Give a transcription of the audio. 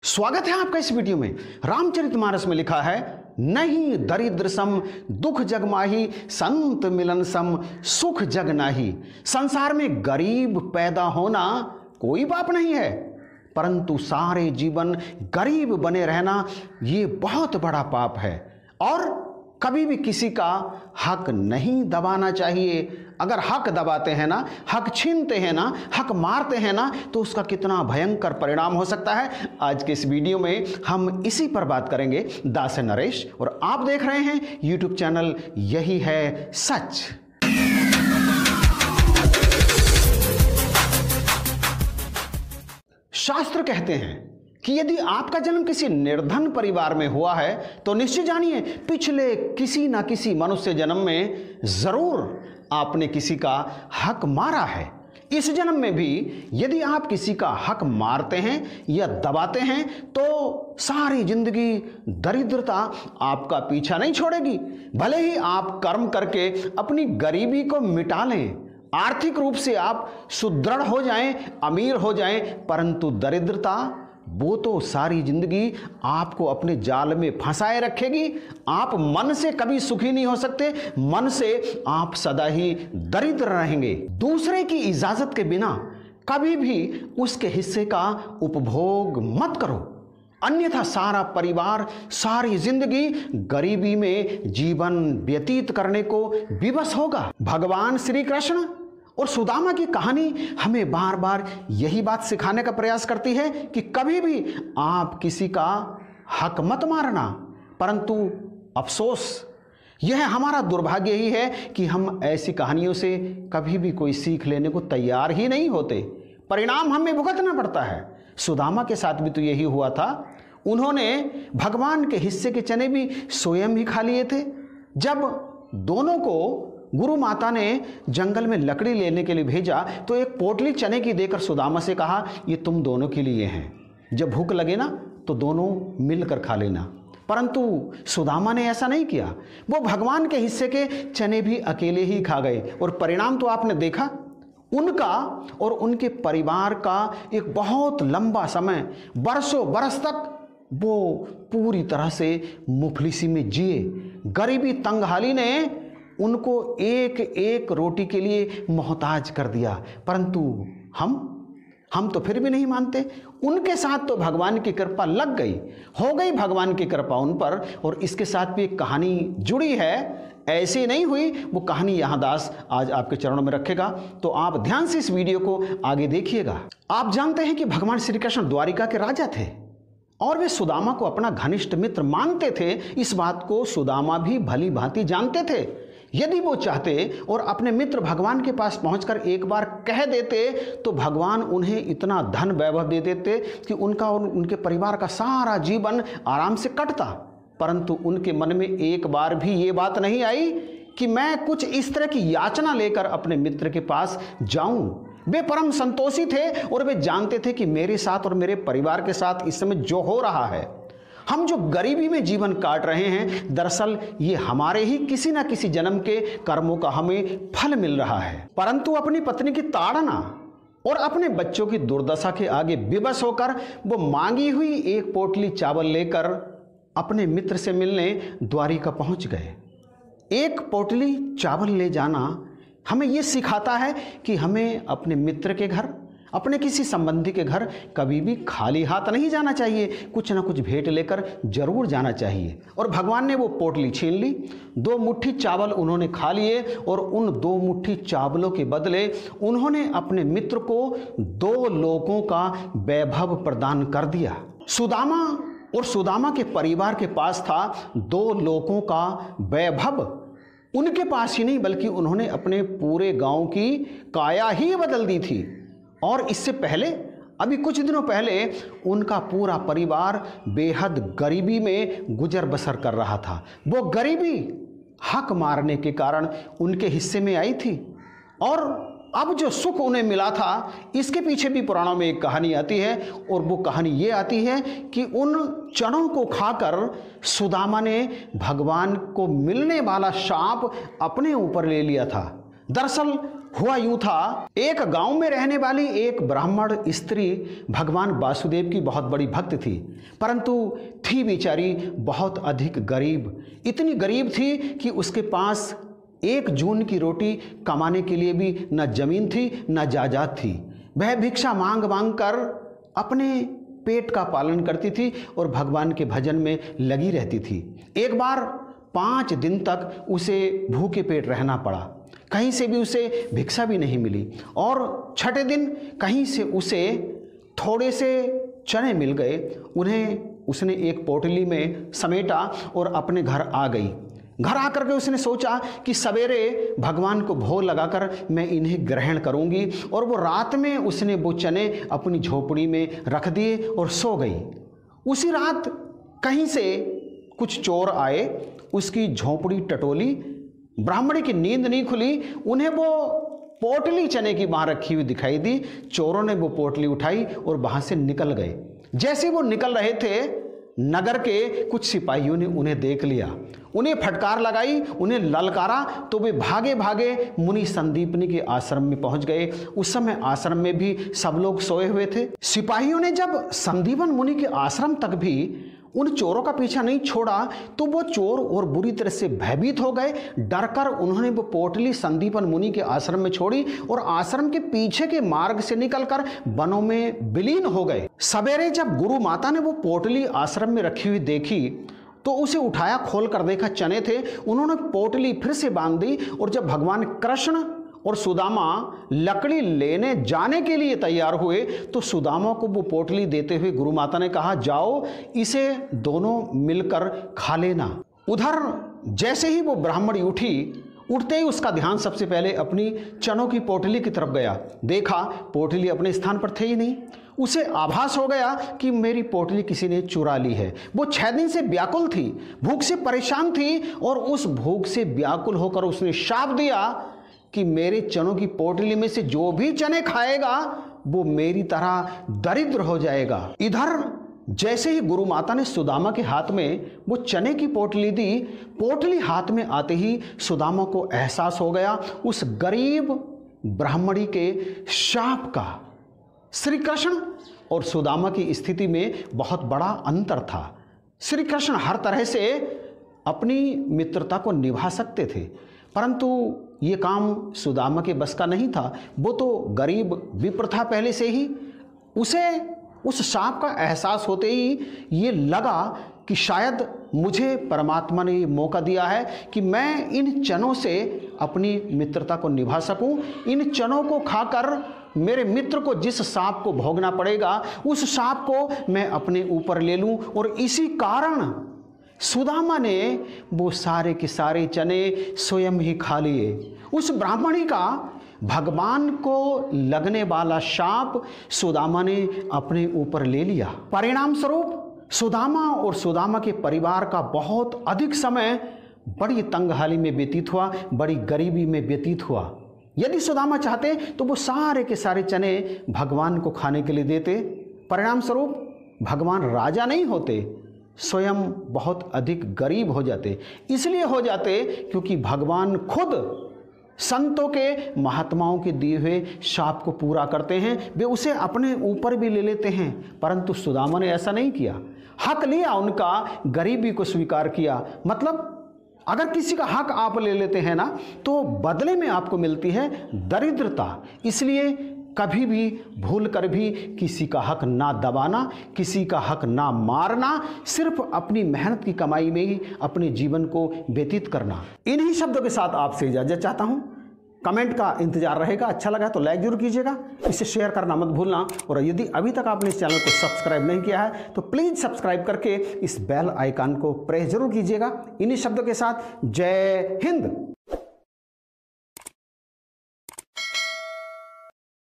स्वागत है आपका इस वीडियो में। रामचरितमानस में लिखा है, नहीं दरिद्र सम दुख जग माही, संत मिलन सम सुख जग नाही। संसार में गरीब पैदा होना कोई पाप नहीं है, परंतु सारे जीवन गरीब बने रहना ये बहुत बड़ा पाप है। और कभी भी किसी का हक नहीं दबाना चाहिए। अगर हक दबाते हैं ना, हक छीनते हैं ना, हक मारते हैं ना, तो उसका कितना भयंकर परिणाम हो सकता है। आज के इस वीडियो में हम इसी पर बात करेंगे। दास है नरेश और आप देख रहे हैं यूट्यूब चैनल यही है सच। शास्त्र कहते हैं कि यदि आपका जन्म किसी निर्धन परिवार में हुआ है तो निश्चय जानिए पिछले किसी ना किसी मनुष्य जन्म में जरूर आपने किसी का हक मारा है। इस जन्म में भी यदि आप किसी का हक मारते हैं या दबाते हैं तो सारी जिंदगी दरिद्रता आपका पीछा नहीं छोड़ेगी। भले ही आप कर्म करके अपनी गरीबी को मिटा लें, आर्थिक रूप से आप सुदृढ़ हो जाएं, अमीर हो जाएं, परंतु दरिद्रता वो तो सारी जिंदगी आपको अपने जाल में फंसाए रखेगी। आप मन से कभी सुखी नहीं हो सकते, मन से आप सदा ही दरिद्र रहेंगे। दूसरे की इजाजत के बिना कभी भी उसके हिस्से का उपभोग मत करो, अन्यथा सारा परिवार सारी जिंदगी गरीबी में जीवन व्यतीत करने को विवश होगा। भगवान श्री कृष्ण और सुदामा की कहानी हमें बार बार यही बात सिखाने का प्रयास करती है कि कभी भी आप किसी का हक मत मारना। परंतु अफसोस यह हमारा दुर्भाग्य ही है कि हम ऐसी कहानियों से कभी भी कोई सीख लेने को तैयार ही नहीं होते, परिणाम हमें भुगतना पड़ता है। सुदामा के साथ भी तो यही हुआ था। उन्होंने भगवान के हिस्से के चने भी स्वयं ही खा लिए थे। जब दोनों को गुरु माता ने जंगल में लकड़ी लेने के लिए भेजा तो एक पोटली चने की देकर सुदामा से कहा, ये तुम दोनों के लिए हैं, जब भूख लगे ना तो दोनों मिलकर खा लेना। परंतु सुदामा ने ऐसा नहीं किया, वो भगवान के हिस्से के चने भी अकेले ही खा गए और परिणाम तो आपने देखा। उनका और उनके परिवार का एक बहुत लंबा समय, बरसों बरस तक वो पूरी तरह से मुफलिसी में जिए। गरीबी तंगहाली ने उनको एक एक रोटी के लिए मोहताज कर दिया। परंतु हम तो फिर भी नहीं मानते। उनके साथ तो भगवान की कृपा लग गई, हो गई भगवान की कृपा उन पर। और इसके साथ भी एक कहानी जुड़ी है, ऐसी नहीं हुई। वो कहानी यहाँ दास आज आपके चरणों में रखेगा, तो आप ध्यान से इस वीडियो को आगे देखिएगा। आप जानते हैं कि भगवान श्री कृष्ण द्वारिका के राजा थे और वे सुदामा को अपना घनिष्ठ मित्र मानते थे। इस बात को सुदामा भी भली भांति जानते थे। यदि वो चाहते और अपने मित्र भगवान के पास पहुंचकर एक बार कह देते तो भगवान उन्हें इतना धन वैभव दे देते कि उनका और उनके परिवार का सारा जीवन आराम से कटता। परंतु उनके मन में एक बार भी ये बात नहीं आई कि मैं कुछ इस तरह की याचना लेकर अपने मित्र के पास जाऊं। वे परम संतोषी थे और वे जानते थे कि मेरे साथ और मेरे परिवार के साथ इस समय जो हो रहा है, हम जो गरीबी में जीवन काट रहे हैं, दरअसल ये हमारे ही किसी ना किसी जन्म के कर्मों का हमें फल मिल रहा है। परंतु अपनी पत्नी की ताड़ना और अपने बच्चों की दुर्दशा के आगे विवश होकर वो मांगी हुई एक पोटली चावल लेकर अपने मित्र से मिलने द्वारिका पहुंच गए। एक पोटली चावल ले जाना हमें ये सिखाता है कि हमें अपने मित्र के घर, अपने किसी संबंधी के घर कभी भी खाली हाथ नहीं जाना चाहिए, कुछ ना कुछ भेंट लेकर जरूर जाना चाहिए। और भगवान ने वो पोटली छीन ली, 2 मुट्ठी चावल उन्होंने खा लिए और उन 2 मुट्ठी चावलों के बदले उन्होंने अपने मित्र को 2 लोकों का वैभव प्रदान कर दिया। सुदामा और सुदामा के परिवार के पास था 2 लोकों का वैभव। उनके पास ही नहीं बल्कि उन्होंने अपने पूरे गांव की काया ही बदल दी थी। और इससे पहले, अभी कुछ दिनों पहले, उनका पूरा परिवार बेहद गरीबी में गुजर बसर कर रहा था। वो गरीबी हक मारने के कारण उनके हिस्से में आई थी। और अब जो सुख उन्हें मिला था, इसके पीछे भी पुराणों में एक कहानी आती है। और वो कहानी ये आती है कि उन चनों को खाकर सुदामा ने भगवान को मिलने वाला शाप अपने ऊपर ले लिया था। दरअसल हुआ यूं था, एक गांव में रहने वाली एक ब्राह्मण स्त्री भगवान वासुदेव की बहुत बड़ी भक्त थी, परंतु थी बेचारी बहुत अधिक गरीब। इतनी गरीब थी कि उसके पास एक जून की रोटी कमाने के लिए भी न जमीन थी न जायदाद थी। वह भिक्षा मांग मांग कर अपने पेट का पालन करती थी और भगवान के भजन में लगी रहती थी। एक बार 5 दिन तक उसे भूखे पेट रहना पड़ा, कहीं से भी उसे भिक्षा भी नहीं मिली, और छठे दिन कहीं से उसे थोड़े से चने मिल गए। उन्हें उसने एक पोटली में समेटा और अपने घर आ गई। घर आकर के उसने सोचा कि सवेरे भगवान को भोग लगाकर मैं इन्हें ग्रहण करूंगी, और वो रात में उसने वो चने अपनी झोपड़ी में रख दिए और सो गई। उसी रात कहीं से कुछ चोर आए, उसकी झोपड़ी टटोली। ब्राह्मणी की नींद नहीं खुली, उन्हें वो पोटली चने की वहां रखी हुई दिखाई दी। चोरों ने वो पोटली उठाई और वहां से निकल गए। जैसे वो निकल रहे थे, नगर के कुछ सिपाहियों ने उन्हें देख लिया, उन्हें फटकार लगाई, उन्हें ललकारा, तो वे भागे भागे मुनि संदीपनी के आश्रम में पहुंच गए। उस समय आश्रम में भी सब लोग सोए हुए थे। सिपाहियों ने जब संदीपन मुनि के आश्रम तक भी उन चोरों का पीछा नहीं छोड़ा तो वो चोर और बुरी तरह से भयभीत हो गए। डरकर उन्होंने वो पोटली संदीपन मुनि के आश्रम में छोड़ी और आश्रम के पीछे के मार्ग से निकलकर वनों में विलीन हो गए। सवेरे जब गुरु माता ने वो पोटली आश्रम में रखी हुई देखी तो उसे उठाया, खोल कर देखा चने थे। उन्होंने पोटली फिर से बांध दी, और जब भगवान कृष्ण और सुदामा लकड़ी लेने जाने के लिए तैयार हुए तो सुदामा को वो पोटली देते हुए गुरु माता ने कहा, जाओ इसे दोनों मिलकर खा लेना। उधर जैसे ही वो ब्राह्मणी उठी, उठते ही उसका ध्यान सबसे पहले अपनी चनों की पोटली की तरफ गया। देखा पोटली अपने स्थान पर थे ही नहीं। उसे आभास हो गया कि मेरी पोटली किसी ने चुरा ली है। वो 6 दिन से व्याकुल थी, भूख से परेशान थी, और उस भूख से व्याकुल होकर उसने शाप दिया कि मेरे चनों की पोटली में से जो भी चने खाएगा वो मेरी तरह दरिद्र हो जाएगा। इधर जैसे ही गुरु माता ने सुदामा के हाथ में वो चने की पोटली दी, पोटली हाथ में आते ही सुदामा को एहसास हो गया उस गरीब ब्राह्मणी के शाप का। श्री कृष्ण और सुदामा की स्थिति में बहुत बड़ा अंतर था। श्री कृष्ण हर तरह से अपनी मित्रता को निभा सकते थे, परंतु ये काम सुदामा के बस का नहीं था। वो तो गरीब विप्र था पहले से ही। उसे उस शाप का एहसास होते ही ये लगा कि शायद मुझे परमात्मा ने ये मौका दिया है कि मैं इन चनों से अपनी मित्रता को निभा सकूं। इन चनों को खाकर मेरे मित्र को जिस शाप को भोगना पड़ेगा उस शाप को मैं अपने ऊपर ले लूं। और इसी कारण सुदामा ने वो सारे के सारे चने स्वयं ही खा लिए। उस ब्राह्मणी का भगवान को लगने वाला शाप सुदामा ने अपने ऊपर ले लिया। परिणाम स्वरूप सुदामा और सुदामा के परिवार का बहुत अधिक समय बड़ी तंगहाली में व्यतीत हुआ, बड़ी गरीबी में व्यतीत हुआ। यदि सुदामा चाहते तो वो सारे के सारे चने भगवान को खाने के लिए देते। परिणाम स्वरूप भगवान राजा नहीं होते, स्वयं बहुत अधिक गरीब हो जाते। इसलिए हो जाते क्योंकि भगवान खुद संतों के महात्माओं के दिए हुए शाप को पूरा करते हैं, वे उसे अपने ऊपर भी ले लेते हैं। परंतु सुदामा ने ऐसा नहीं किया, हक लिया उनका, गरीबी को स्वीकार किया। मतलब अगर किसी का हक आप ले लेते हैं ना तो बदले में आपको मिलती है दरिद्रता। इसलिए कभी भी भूल कर भी किसी का हक ना दबाना, किसी का हक ना मारना, सिर्फ अपनी मेहनत की कमाई में ही अपने जीवन को व्यतीत करना। इन्हीं शब्दों के साथ आपसे इजाजत चाहता हूं। कमेंट का इंतजार रहेगा। अच्छा लगा तो लाइक जरूर कीजिएगा, इसे शेयर करना मत भूलना। और यदि अभी तक आपने इस चैनल को सब्सक्राइब नहीं किया है तो प्लीज़ सब्सक्राइब करके इस बेल आइकन को प्रेस जरूर कीजिएगा। इन्हीं शब्दों के साथ जय हिंद।